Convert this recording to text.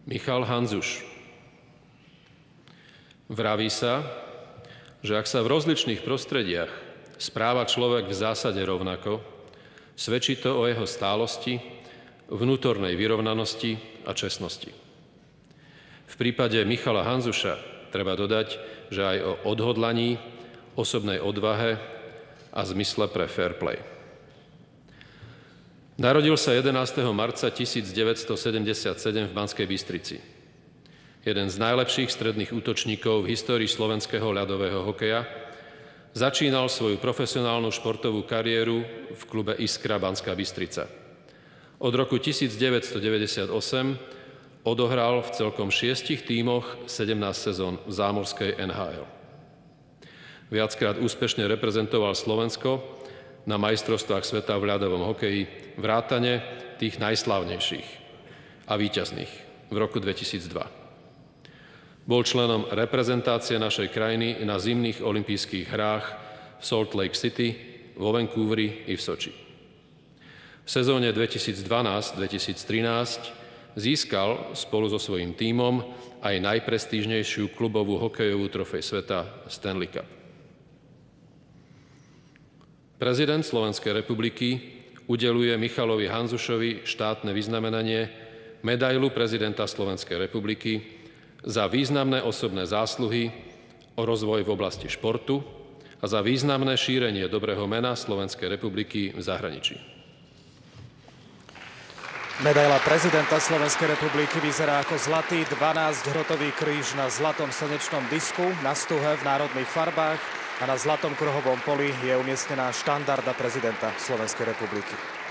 Michal Hanzuš. Vraví sa, že ak sa v rozličných prostrediach správa človek v zásade rovnako, svedčí to o jeho stálosti, vnútornej vyrovnanosti a čestnosti. V prípade Michala Hanzuša treba dodať, že aj o odhodlaní, osobnej odvahe a zmysle pre fair play. Narodil sa 11. marca 1977 v Banskej Bystrici. Jeden z najlepších stredných útočníkov v histórii slovenského ľadového hokeja, začínal svoju profesionálnu športovú kariéru v klube Iskra Banská Bystrica. Od roku 1998 odohral v celkom 6 tímoch 17 sezón v zámorskej NHL. Viackrát úspešne reprezentoval Slovensko na majstrovstvách sveta v ľadovom hokeji vrátane tých najslávnejších a víťazných v roku 2002. Bol členom reprezentácie našej krajiny na zimných olympijských hrách v Salt Lake City, vo Vancouveri i v Soči. V sezóne 2012-2013 získal spolu so svojím tímom aj najprestížnejšiu klubovú hokejovú trofej sveta Stanley Cup. Prezident Slovenskej republiky udeľuje Michalovi Hanzušovi štátne vyznamenanie medailu prezidenta Slovenskej republiky za významné osobné zásluhy o rozvoj v oblasti športu a za významné šírenie dobrého mena Slovenskej republiky v zahraničí. Medaila prezidenta Slovenskej republiky vyzerá ako zlatý 12-hrotový kríž na zlatom slnečnom disku, na stuhe v národných farbách a na zlatom kruhovom poli je umiestnená štandarda prezidenta Slovenskej republiky.